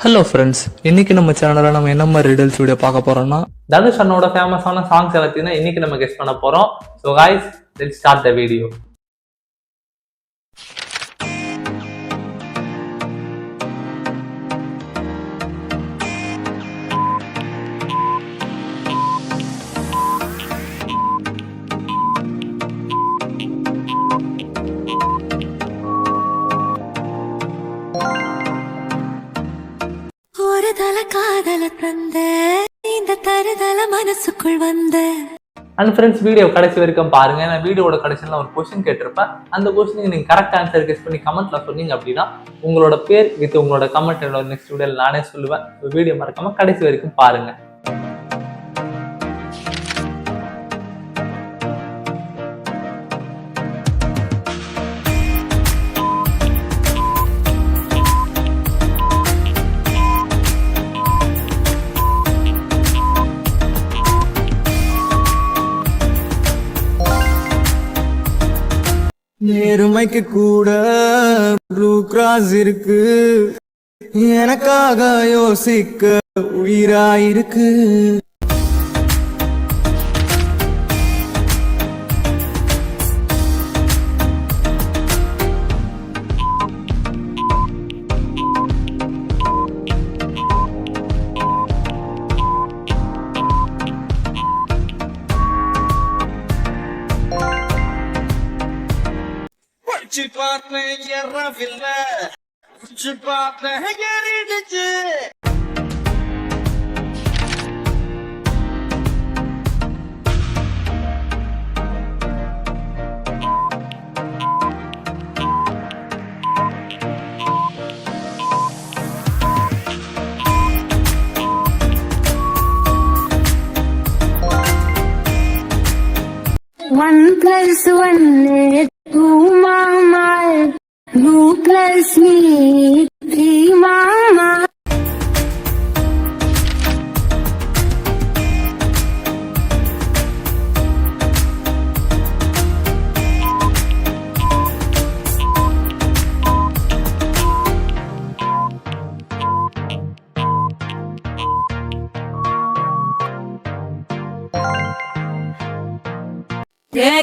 Hello friends, இன்னைக்கு நம்ம சேனலில் நம்ம என்ன மாதிரி ரிடல்ஸ் வீடியோ பார்க்க போறோம்னா தனுஷ் அண்ணோட ஃபேமஸான சாங்ஸ் எல்லாத்தையும் தான் இன்னைக்கு நம்ம கெஸ் பண்ண போறோம். So guys, let's start the video. காதல தந்த இந்த தருதல மனசுக்குள் வந்த அண்ட் ஃப்ரெண்ட்ஸ், வீடியோ கடைசி வரைக்கும் பாருங்க. நான் வீடியோட கடைசியில் ஒரு கொஸ்டின் கேட்டிருப்பேன். அந்த கொஸ்டினுக்கு நீங்க கரெக்ட் ஆன்சர் கெஸ் பண்ணி கமெண்ட்ல சொன்னீங்க அப்படின்னா உங்களோட பேர் வித் உங்களோட கமெண்ட் என்னோட நெக்ஸ்ட் வீடியோவில் நானே சொல்லுவேன். வீடியோ மறக்காம கடைசி வரைக்கும் பாருங்க. நேர்மைக்கு கூட ப்ளூ கிராஸ் இருக்கு, எனக்காக யோசிக்க உயிராயிருக்கு. உச்சி பார்த்தேன் ஏறவில்ல, உச்சி பார்த்தேன் ஏறிடுச்சு. One plus one is two, mama. You plus me, three, mama.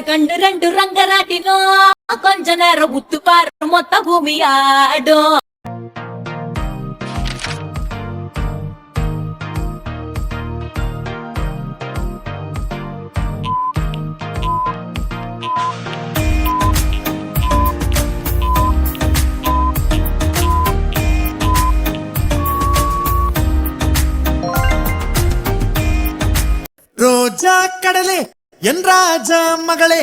கண்டு ரெண்டு ரங்கராட்டினோம், கொஞ்ச நேரம் உத்து பாரு மொத்த பூமி ஆடும். ரோஜா கடலே என் ராஜா மகளே,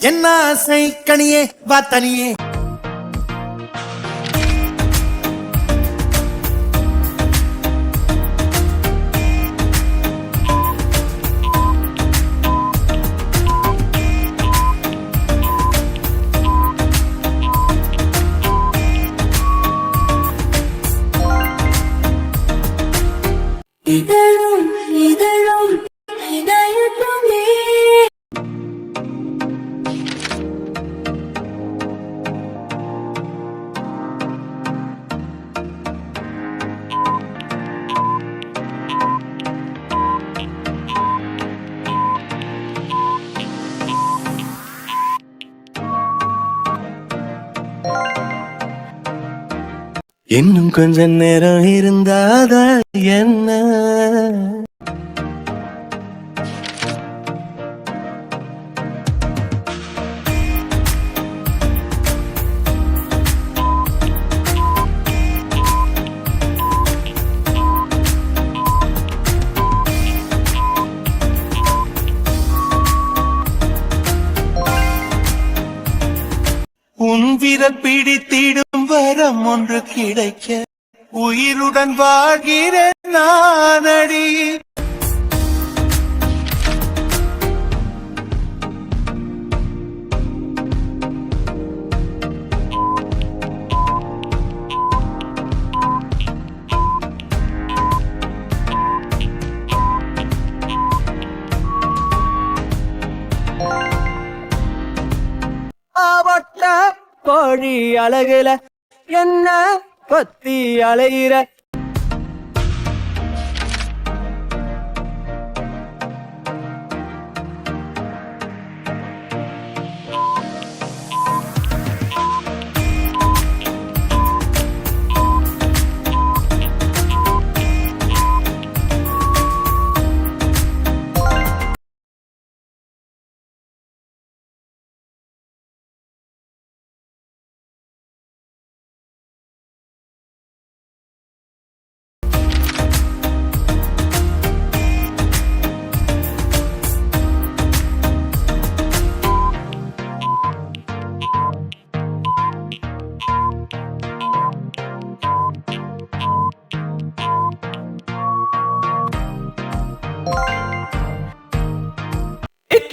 என் ஆசை கனியே வா தனியே. இதழும் இதழும் இதயத்துமே இன்னும் கொஞ்ச நேரம் இருந்தாத என்ன, உன் விரல் பிடித்திடும் வரம் ஒன்று கிடைக்க உயிருடன் வாழ்கிறேன் நானடி. கோழி அழகுல என்ன கொத்தி அலைகிற,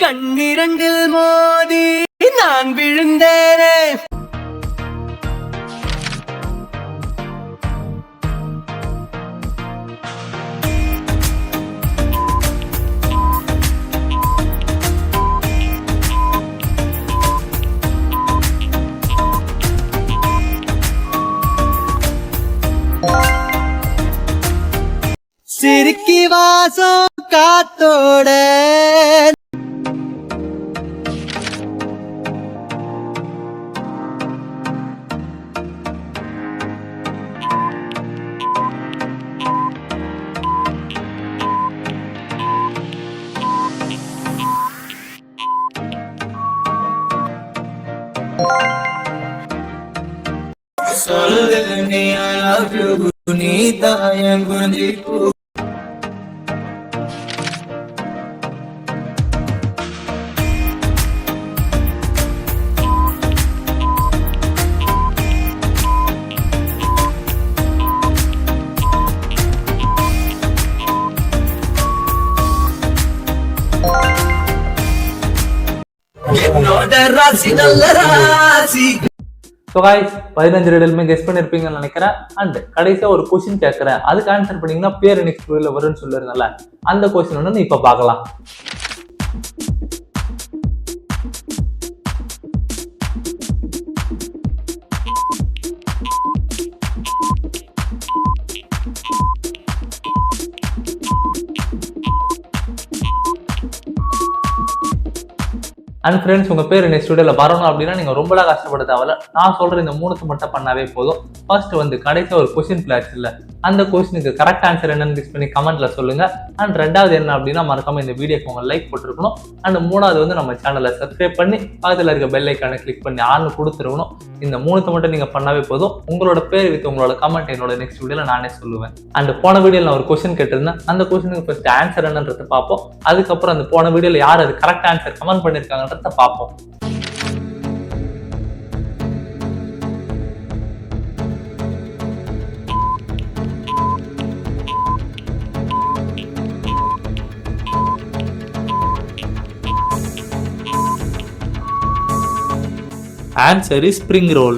கண்ணிரண்டில் மோதி நான் விழுந்தேனே. சிரிக்கி வாசம் காத்தோட சொல்லுங்க நீ I love you நீ தாயம் குஞ்சி என்னோட ராசி நல்ல ராசி. ஸோ காய்ஸ் 15 ரிடலுமே கெஸ் பண்ணிருப்பீங்கன்னு நினைக்கிறேன். அண்ட் கடைசியா ஒரு கொஸ்டின் கேட்கறேன், அதுக்கு ஆன்சர் பண்ணீங்கன்னா பேர் நெக்ஸ்ட் வீடியோல வரும்னு சொல்லிருந்தல, அந்த கொஸ்டின் வந்து இப்ப பார்க்கலாம். அண்ட் ஃப்ரெண்ட்ஸ், உங்க பேர் நெக்ஸ்ட் வீடியோல வரணும் அப்படின்னா நீங்க ரொம்பலாம் கஷ்டப்பட தேவையில்ல. நான் சொல்ற இந்த 3 மட்டும் பண்ணாவே போதும். ஃபர்ஸ்ட் வந்து கடைசியா ஒரு கொஸ்டின் பிளாக்ஸ் இல்ல, அந்த கொஸ்டினுக்கு கரெக்ட் ஆன்சர் என்னன்னு கெஸ் பண்ணி கமெண்ட்ல சொல்லுங்க. அண்ட் ரெண்டாவது என்ன அப்படின்னா மறக்காம இந்த வீடியோக்கு உங்க லைக் போட்டுருக்கணும். அண்ட் மூணாவது வந்து நம்ம சேனலை சப்ஸ்கிரைப் பண்ணி பக்கத்துல இருக்க பெல் ஐக்கானை கிளிக் பண்ணி ஆன்னு கொடுத்துருக்கணும். இந்த 3 மட்டும் நீங்க பண்ணாவே போதும். உங்களோட பேர் வித் உங்களோட கமெண்ட் என்னோட நெக்ஸ்ட் வீடியோல நானே சொல்லுவேன். அண்ட் போன வீடியோல நான் ஒரு கொஸ்டின் கேட்டிருந்தேன், அந்த கொஸ்டினுக்கு ஃபர்ஸ்ட் ஆன்சர் என்னன்றதை பார்ப்போம். அதுக்கப்புறம் அந்த போன வீடியோல யார் அது கரெக்ட் ஆன்சர் கமெண்ட் பண்ணிருக்காங்கன்றத பார்ப்போம். Answer is spring roll.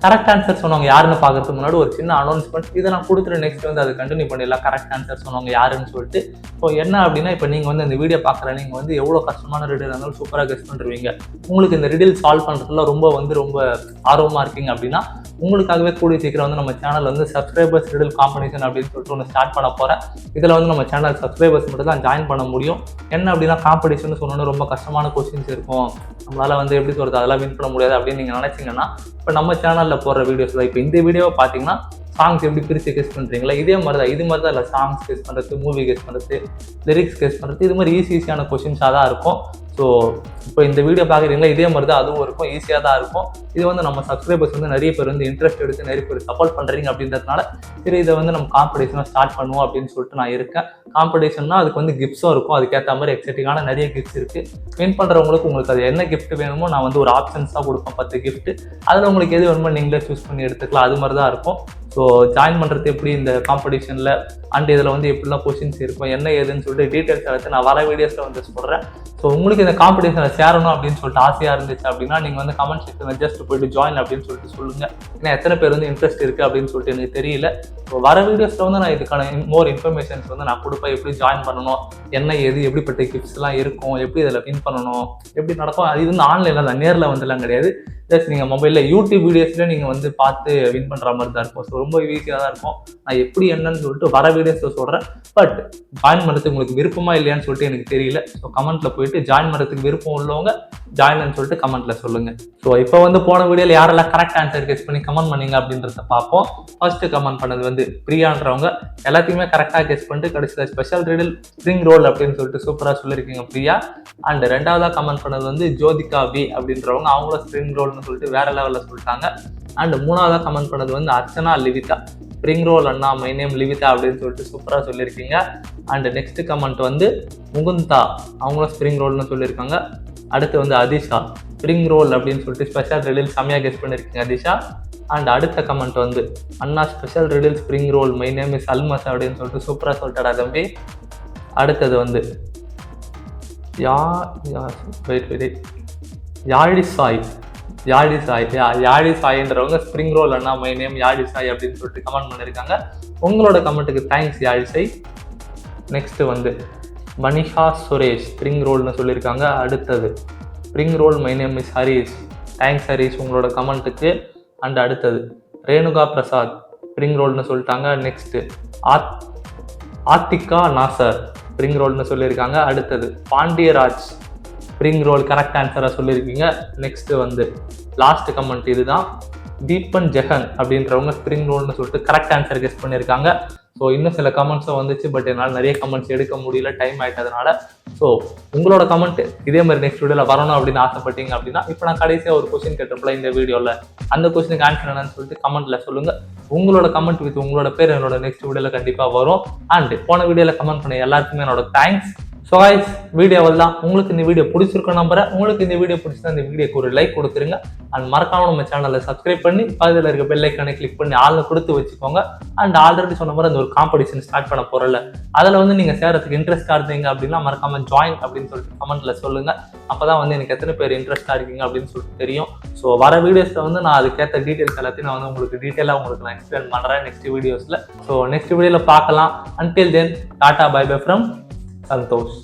Correct answer சொன்னவங்க யாருன்னு பார்க்கறதுக்கு முன்னாடி ஒரு சின்ன அனௌன்ஸ்மெண்ட், இதை நான் கொடுத்துட்டு நெக்ஸ்ட் வந்து அதை கண்டினியூ பண்ணிடலாம். கரெக்ட் ஆன்சர் சொன்னவங்க யாருன்னு சொல்லிட்டு. ஸோ என்ன அப்படின்னா, இப்போ நீங்கள் வந்து இந்த வீடியோ பார்க்குற நீங்கள் வந்து எவ்வளோ கஷ்டமான ரிடில் இருந்தாலும் சூப்பராக கெஸ் பண்ணுறீங்க. உங்களுக்கு இந்த ரிடில் சால்வ் பண்ணுறதுல ரொம்ப ஆர்வமாக இருக்கீங்க அப்படின்னா உங்களுக்காகவே கூடிய சீக்கிரம் வந்து நம்ம சேனல் வந்து சப்ஸ்கிரைபர்ஸ் ரிடில் காம்படிஷன் அப்படின்னு சொல்லிட்டு ஒன்று ஸ்டார்ட் பண்ண போகிறேன். இதில் வந்து நம்ம சேனல் சப்ஸ்கிரைபர்ஸ் மட்டும் தான் ஜாயின் பண்ண முடியும். என்ன அப்படின்னா, காம்படிஷன் சொன்னோன்னு ரொம்ப கஷ்டமான கொஸ்டின்ஸ் இருக்கும், நம்மளால் வந்து எப்படி சொல்கிறது அதெல்லாம் வின் பண்ண முடியாது அப்படின்னு நீங்கள் நினச்சிங்கன்னா, இப்போ நம்ம சேனலில் போடுற வீடியோஸ் தான். இப்போ இந்த வீடியோவை பார்த்தீங்கன்னா சாங்ஸ் எப்படி பிரித்து கெஸ் பண்ணுறீங்களா, இது மாதிரி தான் இல்லை. சாங்ஸ் கெஸ் பண்ணுறது, மூவி கெஸ் பண்ணுறது, லிரிக்ஸ் கெஸ் பண்ணுறது, இது மாதிரி ஈஸியான கொஸ்டின்ஸாக தான் இருக்கும். ஸோ இப்போ இந்த வீடியோ பார்க்குறீங்களா, இதே மாதிரி தான் அதுவும் இருக்கும், ஈஸியாக தான் இருக்கும். இது வந்து நம்ம சப்ஸ்கிரைபர்ஸ் வந்து நிறைய பேர் வந்து இன்ட்ரெஸ்ட் எடுத்து நிறைய பேர் சப்போர்ட் பண்ணுறீங்க அப்படின்றதுனால சரி இதை வந்து நம்ம காம்படிஷனாக ஸ்டார்ட் பண்ணுவோம் அப்படின்னு சொல்லிட்டு நான் இருக்கேன். காம்படிஷன்னா அதுக்கு வந்து கிஃப்ட்ஸும் இருக்கும், அதுக்கேற்ற மாதிரி எக்ஸைட்டிங்கான நிறைய கிஃப்ட்ஸ் இருக்குது. வின் பண்ணுறவங்களுக்கு உங்களுக்கு அது என்ன கிஃப்ட் வேணுமோ நான் வந்து ஒரு ஆப்ஷன்ஸாக கொடுப்பேன் 10 கிஃப்ட். அதில் உங்களுக்கு எது வேணுமோ நீங்களே சூஸ் பண்ணி எடுத்துக்கலாம், அது மாதிரி தான் இருக்கும். ஸோ ஜாயின் பண்ணுறது எப்படி இந்த காம்படிஷனில் அண்ட் இதில் வந்து எப்படிலாம் கொஸ்டின்ஸ் இருக்கும் என்ன ஏதுன்னு சொல்லிட்டு டீட்டெயில்ஸ் எடுத்து நான் வர வீடியோஸில் வந்து சொல்கிறேன். ஸோ உங்களுக்கு இந்த காம்படிஷனில் சேரணும் அப்படின்னு சொல்லிட்டு ஆசையாக இருந்துச்சு அப்படின்னா நீங்கள் வந்து கமெண்ட் செக்ஷனில் ஜஸ்ட் போய்ட்டு ஜாயின் அப்படின்னு சொல்லிட்டு சொல்லுங்கள். ஏன்னா எத்தனை பேர் வந்து இன்ட்ரெஸ்ட் இருக்குது அப்படின்னு சொல்லிட்டு எனக்கு தெரியல. ஸோ வர வீடியோஸில் வந்து நான் இதுக்கான மோர் இன்ஃபர்மேஷன்ஸ் வந்து நான் கொடுப்பேன், எப்படி ஜாயின் பண்ணணும், என்ன ஏது, எப்படிப்பட்ட கிஃப்ட்ஸ்லாம் இருக்கும், எப்படி இதில் வின் பண்ணணும், எப்படி நடக்கும். அது வந்து ஆன்லைனில் தான், நேரில் வந்துலாம் கிடையாது. ஜஸ்ட் நீங்கள் மொபைலில் யூடியூப் வீடியோஸில் நீங்கள் வந்து பார்த்து வின் பண்ணுற மாதிரி தான் இருக்கும். ஸோ ரொம்ப ஈஸியாக தான் இருக்கும். நான் எப்படி என்னன்னு சொல்லிட்டு வர வீடியோஸில் சொல்கிறேன். பட் ஜாயின் பண்ணுறதுக்கு உங்களுக்கு விருப்பமா இல்லையான்னு சொல்லிட்டு எனக்கு தெரியல. ஸோ கமெண்ட்டில் போயிட்டு ஜாயின் பண்ணுறதுக்கு விருப்பம் உள்ளவங்க ஜாயின்னு சொல்லிட்டு கமெண்ட்டில் சொல்லுங்கள். ஸோ இப்போ வந்து போன வீடியோவில் யாரெல்லாம் கரெக்ட் ஆன்சர் கெஸ் பண்ணி கமெண்ட் பண்ணீங்க அப்படின்றத பார்ப்போம். ஃபர்ஸ்ட் கமெண்ட் பண்ணது வந்து பிரியான்றவங்க, எல்லாத்தையுமே கரெக்டாக கெஸ் பண்ணிட்டு கடைசியில் ஸ்பெஷல் ரிடில் ஸ்ப்ரிங் ரோல் அப்படின்னு சொல்லிட்டு சூப்பராக சொல்லியிருக்கீங்க பிரியா. அண்ட் ரெண்டாவதாக கமெண்ட் பண்ணது வந்து ஜோதிகா வி அப்படின்றவங்க, அவங்களும் ஸ்ப்ரிங் ரோல்னு சொல்லிட்டு வேற லெவலில் சொல்லிட்டாங்க. அண்ட் மூணாவதாக கமெண்ட் பண்ணது வந்து அர்ச்சனா லிவிதா, ஸ்ப்ரிங் ரோல் அண்ணா மை நேம் லிவிதா அப்படின்னு சொல்லிட்டு சூப்பராக சொல்லியிருக்கீங்க. அண்ட் நெக்ஸ்ட் கமெண்ட் வந்து முகுந்தா, அவங்களும் ஸ்ப்ரிங் ரோல்னு சொல்லியிருக்காங்க. அடுத்து வந்து அதிஷா, ஸ்ப்ரிங் ரோல் அப்படின்னு சொல்லிட்டு ஸ்பெஷல் ரிடில் செம்மையாக கெஸ் பண்ணியிருக்கீங்க அதிஷா. அண்ட் அடுத்த கமெண்ட் வந்து அண்ணா special riddle spring roll my name is Almas அப்படின்னு சொல்லிட்டு சூப்பராக சொல்லிட்டாடா தம்பி. அடுத்தது வந்து யாழி சாய்ன்றவங்க ஸ்ப்ரிங் ரோல் அண்ணா மை நேம் யாழி சாய் அப்படின்னு சொல்லிட்டு கமெண்ட் பண்ணியிருக்காங்க. உங்களோட கமெண்ட்டுக்கு தேங்க்ஸ் யாழி சாய். நெக்ஸ்ட் வந்து மனிஷா சுரேஷ் ஸ்ப்ரிங் ரோல்னு சொல்லியிருக்காங்க. அடுத்தது spring roll my name is Harish, thanks Harish உங்களோட கமெண்ட்டுக்கு. அண்ட் அடுத்தது ரேணுகா பிரசாத் ஸ்ப்ரிங் ரோல்னு சொல்லிட்டாங்க. நெக்ஸ்ட்டு ஆத்திகா நாசர் ஸ்ப்ரிங் ரோல்னு சொல்லியிருக்காங்க. அடுத்தது பாண்டியராஜ் ஸ்ப்ரிங் ரோல் கரெக்ட் ஆன்சராக சொல்லியிருக்கீங்க. நெக்ஸ்ட்டு வந்து லாஸ்ட் கமெண்ட் இதுதான். தீபன் ஜெகன் அப்படின்றவங்க ஸ்ப்ரிங் ரோல்னு சொல்லிட்டு கரெக்ட் ஆன்சர் கெஸ் பண்ணியிருக்காங்க. ஸோ இன்னும் சில கமெண்ட்ஸும் வந்துச்சு, பட் என்னால் நிறைய கமெண்ட்ஸ் எடுக்க முடியல, டைம் ஆகிட்டதுனால. ஸோ உங்களோட கமெண்ட் இதே மாதிரி நெக்ஸ்ட் வீடியோவில் வரணும் அப்படின்னு ஆசைப்பட்டீங்க அப்படின்னா, இப்போ நான் கடைசியாக ஒரு கொஸ்டின் கேட்டிருப்பல இந்த வீடியோவில், அந்த கொஸ்டினுக்கு ஆன்சர் என்னன்னு சொல்லிட்டு கமெண்ட்டில் சொல்லுங்கள். உங்களோட கமெண்ட் வித் உங்களோட பேர் என்னோட நெக்ஸ்ட் வீடியோவில் கண்டிப்பாக வரும். அண்ட் போன வீடியோவில் கமெண்ட் பண்ண எல்லாருக்குமே என்னோட தேங்க்ஸ். ஸோ கைஸ் வீடியோவில் தான் உங்களுக்கு இந்த வீடியோ பிடிச்சிருக்கும் நம்புறேன். உங்களுக்கு இந்த வீடியோ பிடிச்சிருந்தா இந்த வீடியோக்கு ஒரு லைக் கொடுத்துருங்க. அண்ட் மறக்காம நம்ம சேனலை சப்ஸ்கிரைப் பண்ணி பக்கத்தில் இருக்க பெல் ஐக்கானை கிளிக் பண்ணி ஆள்ல கொடுத்து வச்சுக்கோங்க. அண்ட் ஆல்ரெடி சொன்ன மாதிரி அந்த ஒரு காம்படிஷன் ஸ்டார்ட் பண்ண போறல, அதில் வந்து நீங்கள் சேரத்துக்கு இன்ட்ரெஸ்டாக இருந்தீங்க அப்படின்னா மறக்காம ஜாயின் அப்படின்னு சொல்லிட்டு கமெண்ட்ல சொல்லுங்க. அப்பதான் வந்து எனக்கு எத்தனை பேர் இன்ட்ரெஸ்டாக இருக்கீங்க அப்படின்னு சொல்லிட்டு தெரியும். ஸோ வர வீடியோஸில் வந்து நான் அதுக்கேற்ற டீட்டெயில்ஸ் எல்லாத்தையும் நான் வந்து உங்களுக்கு டீட்டெயிலாக உங்களுக்கு நான் எக்ஸ்பிளைன் பண்ணுறேன் நெக்ஸ்ட் வீடியோஸில். ஸோ நெக்ஸ்ட் வீடியோவில் பார்க்கலாம். Until then tata bye bye from Santhosh.